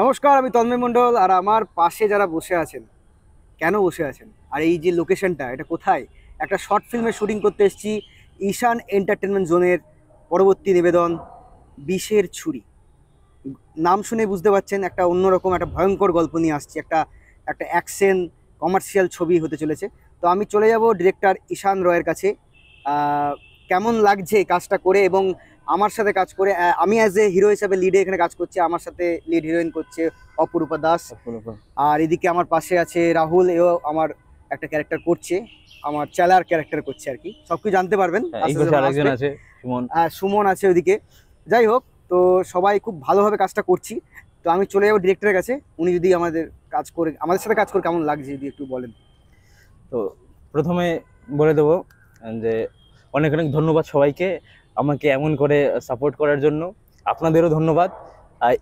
নমস্কার, আমি তন্ময় মণ্ডল। আর আমার পাশে যারা বসে আছেন, কেন বসে আছেন আর এই যে লোকেশনটা, এটা কোথায়? একটা শর্ট ফিল্মের শুটিং করতে এসেছি ঈশান এন্টারটেনমেন্ট জোনের। পরবর্তী নিবেদন, বিষের ছুরি। নাম শুনে বুঝতে পারছেন একটা অন্যরকম একটা ভয়ঙ্কর গল্প নিয়ে আসছি। একটা একটা অ্যাকশন কমার্শিয়াল ছবি হতে চলেছে। তো আমি চলে যাব ডিরেক্টর ঈশান রয়ের কাছে। কেমন লাগছে এই কাজটা করে এবং আমার সাথে কাজ করে? আমি অ্যাজ এ হিরো হিসাবে লিডে এখানে কাজ করছি, আমার সাথে লিড হিরোইন করছে অপরূপা দাস। আর এদিকে আমার পাশে আছে রাহুল, এও আমার একটা ক্যারেক্টার করছে, আমার চেলার ক্যারেক্টার করছে আর কি। সবকিছু জানতে পারবেন আস্তে আস্তে যখন আসবে। আছে সুমন। সুমন আছে ওইদিকে। যাই হোক, তো সবাই খুব ভালোভাবে কাজটা করছি। তো আমি চলে যাবো ডিরেক্টরের কাছে। উনি যদি আমাদের সাথে কাজ করে কেমন লাগছে যদি একটু বলেন। তো প্রথমে বলে দেবো যে অনেক অনেক ধন্যবাদ সবাইকে আমাকে এমন করে সাপোর্ট করার জন্য। আপনাদেরও ধন্যবাদ। আর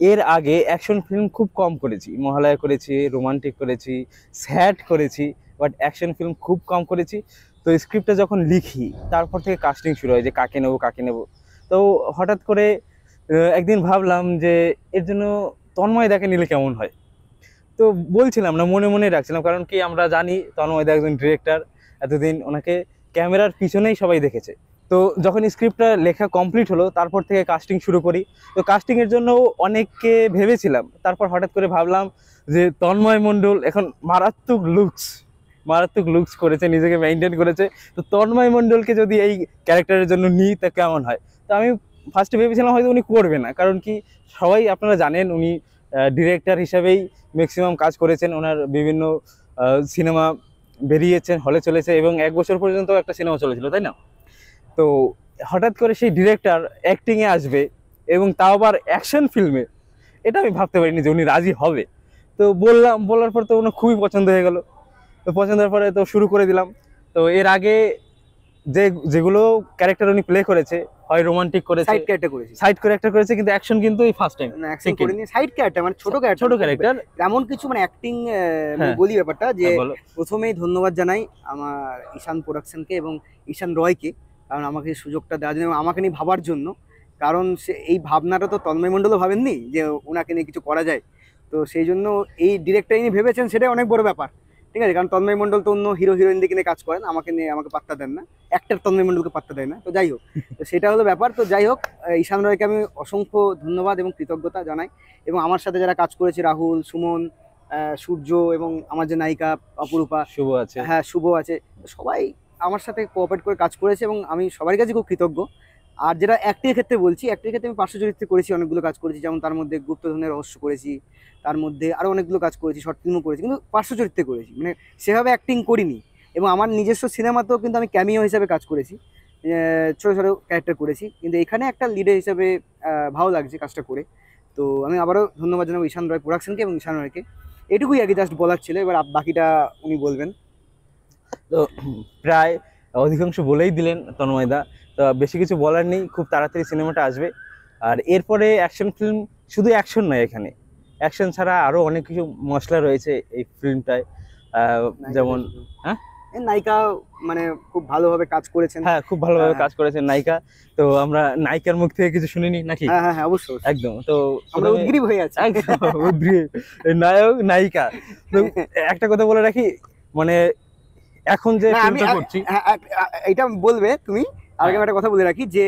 এর আগে অ্যাকশন ফিল্ম খুব কম করেছি, মহালয়া করেছি, রোমান্টিক করেছি, স্যাড করেছি, বাট অ্যাকশন ফিল্ম খুব কম করেছি। তো স্ক্রিপ্টটা যখন লিখি তারপর থেকে কাস্টিং শুরু হয় যে কাকে নেবো কাকে নেবো। তো হঠাৎ করে একদিন ভাবলাম যে এর জন্য তন্ময়দাকে নিলে কেমন হয়। তো বলছিলাম না, মনে মনে রাখছিলাম, কারণ কি আমরা জানি তন্ময়দা একজন ডিরেক্টর, এতদিন ওনাকে ক্যামেরার পিছনেই সবাই দেখেছে। তো যখন স্ক্রিপ্টটা লেখা কমপ্লিট হলো তারপর থেকে কাস্টিং শুরু করি। তো কাস্টিংয়ের জন্য অনেককে ভেবেছিলাম, তারপর হঠাৎ করে ভাবলাম যে তন্ময় মণ্ডল এখন মারাত্মক লুকস করেছে, নিজেকে মেনটেন করেছে। তো তন্ময় মণ্ডলকে যদি এই ক্যারেক্টারের জন্য নিই তা কেমন হয়। তো আমি ফার্স্টে ভেবেছিলাম হয়তো উনি করবে না, কারণ কি সবাই আপনারা জানেন উনি ডিরেক্টর হিসাবেই ম্যাক্সিমাম কাজ করেছেন। ওনার বিভিন্ন সিনেমা বেরিয়েছেন, হলে চলেছে, এবং 1 বছর পর্যন্ত একটা সিনেমা চলেছিল, তাই না? তো হঠাৎ করে সেই ডিরেক্টর অ্যাক্টিংয়ে আসবে, এবং তাও আবার অ্যাকশন ফিল্মে, এটা আমি ভাবতে পারিনি যে উনি রাজি হবে। তো বলার পর তো ওনার খুবই পছন্দ হয়ে গেল। তো পছন্দের পরে তো শুরু করে দিলাম। তো এর আগে যেগুলো ক্যারেক্টার উনি প্লে করেছে, হয় রোমান্টিক করেছে, সাইড ক্যারেক্টার করেছে, কিন্তু অ্যাকশন কিন্তু এই ফার্স্ট টাইম। না, অ্যাকশন করিনি, সাইড ক্যারেক্টার মানে ছোট ক্যারেক্টার এমন কিছু, মানে অ্যাক্টিং। আমি বলি ব্যাপারটা যে প্রথমেই ধন্যবাদ জানাই আমার ঈশান প্রোডাকশনকে এবং ঈশান রয়কে, কারণ আমাকে সুযোগটা দেওয়ার জন্য এবং আমাকে নিয়ে ভাবার জন্য। কারণ সে এই ভাবনাটা তো তন্ময় মণ্ডলও ভাবেননি যে ওনাকে নিয়ে কিছু করা যায়। তো সেই জন্য এই ডিরেক্টর ইনি ভেবেছেন, সেটাই অনেক বড় ব্যাপার। ঠিক আছে, কারণ তন্ময় মণ্ডল তো অন্য হিরো হিরোইনদের নিয়ে কাজ করেন, আমাকে পাত্তা দেন না। অ্যাক্টর তন্ময় মণ্ডলকে পাত্তা দেয় না। তো যাই হোক, তো সেটা হলো ব্যাপার। তো যাই হোক, ঈশান রয়কে আমি অসংখ্য ধন্যবাদ এবং কৃতজ্ঞতা জানাই। এবং আমার সাথে যারা কাজ করেছে, রাহুল, সুমন, সূর্য এবং আমার যে নায়িকা অপরূপা, শুভ আছে, হ্যাঁ শুভ আছে, সবাই আমার সাথে কোঅপারেট করে কাজ করেছে এবং আমি সবার কাছে খুব কৃতজ্ঞ। আর যেটা অ্যাক্টিংয়ের ক্ষেত্রে বলছি, অ্যাক্টিংয়ের ক্ষেত্রে আমি পার্শ্ব চরিত্রে করেছি, অনেকগুলো কাজ করেছি, যেমন তার মধ্যে গুপ্তধনের রহস্য করেছি, তার মধ্যে আরও অনেকগুলো কাজ করেছি, শর্ট ফিল্মও করেছি, কিন্তু পার্শ্ব চরিত্রে করেছি, মানে সেভাবে অ্যাক্টিং করিনি। এবং আমার নিজস্ব সিনেমাতেও কিন্তু আমি ক্যামিও হিসাবে কাজ করেছি, ছোটো ছোটো ক্যারেক্টার করেছি, কিন্তু এখানে একটা লিডার হিসাবে ভালো লাগছে কাজটা করে। তো আমি আবারও ধন্যবাদ জানাবো ঈশান রয় প্রোডাকশনকে এবং ঈশান রয়কে। এটুকুই আর কি, জাস্ট বলার ছিল। এবার বাকিটা উনি বলবেন। তো প্রায় অধিকাংশ বলেই দিলেন তন্ময়দা। তো বেশি কিছু বলার নেই, খুব তাড়াতাড়ি সিনেমাটা আসবে। আর এরপরে অ্যাকশন ফিল্ম, শুধু অ্যাকশন নয়, এখানে অ্যাকশন ছাড়া আরো অনেক কিছু মশলা রয়েছে এই ফিল্মটায়। যেমন নায়িকা মানে খুব ভালোভাবে কাজ করেছেন। হ্যাঁ, খুব ভালোভাবে কাজ করেছেন নায়িকা। তো আমরা নায়িকার মুখ থেকে কিছু শুনিনি নাকি? হ্যাঁ হ্যাঁ অবশ্যই, একদম। তো আমরা উদ্গ্রীব হয়ে আছি। নায়ক নায়িকা। তো একটা কথা বলে রাখি, মানে এখন যে ফিল্মটা করছি, এটা বলবে তুমি। আর আমি একটা কথা বলে রাখি যে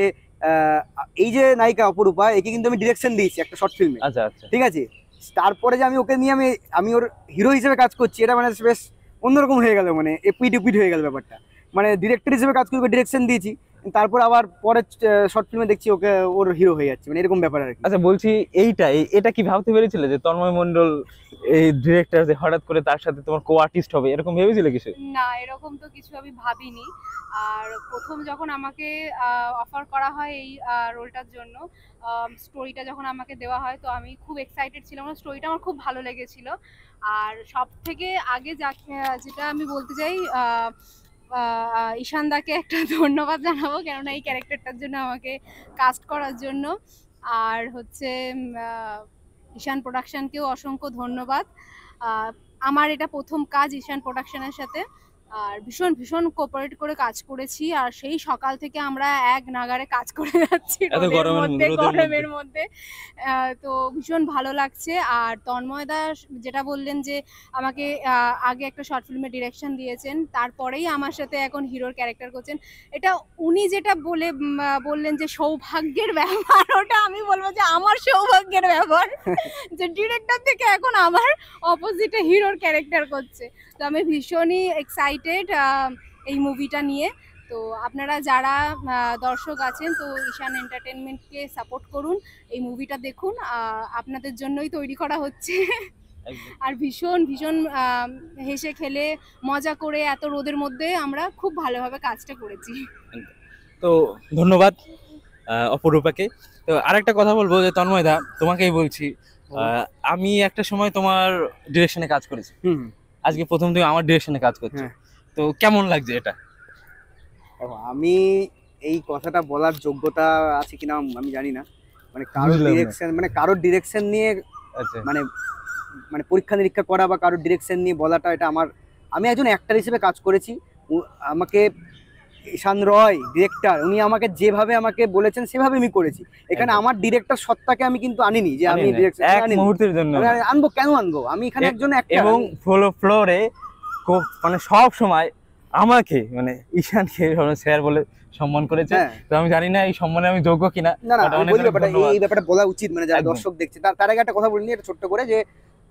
এই যে নায়িকা অপরূপা, একে কিন্তু আমি ডিরেকশন দিয়েছি একটা শর্ট ফিল্মে। আচ্ছা আচ্ছা, ঠিক আছে, তারপরে যে আমি ওকে নিয়ে আমি ওর হিরো হিসেবে কাজ করছি, এটা মানে বেশ অন্যরকম হয়ে গেল, মানে এপিট উপিট হয়ে গেল ব্যাপারটা। মানে ডিরেক্টর হিসেবে কাজ করে ডিরেকশন দিয়েছি, তারপর আবার পরের শর্ট ফিল্মে দেখছি ওকে ওর হিরো হয়ে যাচ্ছে, মানে এরকম ব্যাপার আর কি। আচ্ছা বলছি, এটা কি ভাবতে পেরেছিলে যে তন্ময় মণ্ডল এই ডিরেক্টর, যে হঠাৎ করে তার সাথে তোমার কো আর্টিস্ট হবে, এরকম ভেবেছিলে কিছু? না, এরকম তো কিছু আমি ভাবিনি। আর প্রথম যখন আমাকে অফার করা হয় এই রোলটার জন্য, স্টোরিটা যখন আমাকে দেওয়া হয়, তো আমি খুব এক্সাইটেড ছিলাম, স্টোরিটা আমার খুব ভালো লেগেছিল। আর সব থেকে আগে যেটা আমি বলতে চাই, ঈশান দাকে একটা ধন্যবাদ জানাবো, কেননা এই ক্যারেক্টারটার জন্য আমাকে কাস্ট করার জন্য। আর হচ্ছে ঈশান প্রোডাকশনকেও অসংখ্য ধন্যবাদ। আমার এটা প্রথম কাজ ঈশান প্রোডাকশনের সাথে। আর ভীষণ ভীষণ কোঅপারেট করে কাজ করেছি, আর সেই সকাল থেকে আমরা এক নাগাড়ে কাজ করে যাচ্ছি এত রোদের গরমের মধ্যে, রোদের মধ্যে। গরমের মধ্যে। তো ভীষণ ভালো লাগছে। আর তন্ময়দা যেটা বললেন যে আমাকে আগে একটা শর্ট ফিল্মের ডিরেকশন দিয়েছেন, তারপরেই আমার সাথে এখন হিরোর ক্যারেক্টার করছেন, এটা উনি যেটা বললেন যে সৌভাগ্যের ব্যাপার, ওটা আমি বলবো যে আমার সৌভাগ্যের ব্যাপার যে ডিরেক্টর থেকে এখন আমার অপোজিটে হিরোর ক্যারেক্টার করছে। তো আমি ভীষণই এক্সাইটেড এই মুভিটা নিয়ে। তো আপনারা যারা দর্শক আছেন, তো ঈশান এন্টারটেনমেন্টকে সাপোর্ট করুন, এই মুভিটা দেখুন, আপনাদের জন্যই তৈরি করা হচ্ছে। একদম। আর ভীষণ ভীষণ হেসে খেলে মজা করে এত রোদের মধ্যে আমরা খুব ভালোভাবে কাজটা করেছি। তো ধন্যবাদ অপরূপাকে। তো আরেকটা কথা বলবো যে তন্ময়দা, তোমাকেই বলছি, আমি একটা সময় তোমার ডিরেকশনে কাজ করেছি, হুম। আজকে প্রথম তুমি আমার ডিরেকশনে কাজ করছো, হ্যাঁ। তো কেমন লাগছে এটা? দেখো, আমি এই কথাটা বলার যোগ্যতা আছে কিনা আমি জানি না, মানে বুঝলাম না। কারোর ডিরেকশন নিয়ে আচ্ছা, মানে মানে পরীক্ষা নিরীক্ষা করা বা কারোর ডিরেকশন নিয়ে বলাটা, এটা আমি একজন অ্যাক্টর হিসেবে কাজ করেছি। আমাকে ঈশান রয় ডিরেক্টর, উনি আমাকে যেভাবে আমাকে বলেছেন সেভাবে আমি করেছি। এখানে একদম। আমার ডিরেক্টর সত্তাকে আমি কিন্তু আনিনি যে আমি জানি না, ডিরেকশন এক মুহূর্তের জন্য না। আনবো, কেন আনবো? আমি এখানে একজন অ্যাক্টর। এবং ফ্লোরে মানে সব সময় আমাকে মানে ঈশানকে স্যার বলে সম্মান করেছে। হ্যাঁ। তো আমি জানি না এই সম্মানে আমি যোগ্য কিনা। না না, but আমি অনেক বলি অনেক ব্যাপারটা, ধন্যবাদ। এই ব্যাপারটা বলা উচিত, মানে যারা একদম। দর্শক দেখছে তার আগে একটা কথা বলিনি, এটা ছোট্ট করে, যে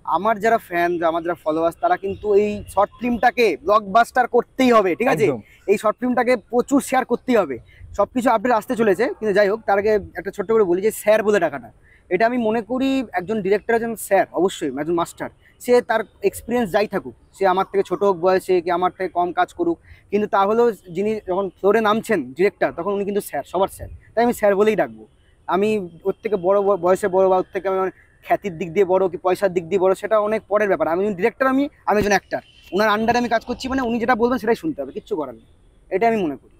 আমার যারা ফ্যান, আমার যারা ফলোয়ার্স, তারা কিন্তু এই শর্ট ফিল্মটাকে ব্লকবাস্টার করতেই হবে, ঠিক আছে? একদম। এই শর্ট ফিল্মটাকে প্রচুর শেয়ার করতেই হবে। সবকিছু আপডেট আসতে চলেছে, কিন্তু যাই হোক, তার আগে একটা ছোট্ট করে বলি যে স্যার বলে ডাকাটা, এটা আমি মনে করি একজন ডিরেক্টর, একজন স্যার, অবশ্যই একজন মাস্টার, সে তার এক্সপিরিয়েন্স যাই থাকুক, সে আমার থেকে ছোট হোক বয়সে কি আমার থেকে কম কাজ করুক, কিন্তু তাহলেও যিনি যখন ফ্লোরে নামছেন ডিরেক্টর, তখন উনি কিন্তু স্যার, সবার স্যার, তাই আমি স্যার বলেই ডাকবো। আমি ওর থেকে বয়সে বড় বা ওর থেকে আমি খ্যাতির দিক দিয়ে বড় কি পয়সার দিক দিয়ে বড়, সেটা অনেক পরের ব্যাপার। আমি ডিরেক্টর, আমি একজন অ্যাক্টর, ওনার আন্ডারে আমি কাজ করছি, মানে উনি যেটা বলবেন সেটাই শুনতে হবে, কিচ্ছু করার নেই, এটা আমি মনে করি।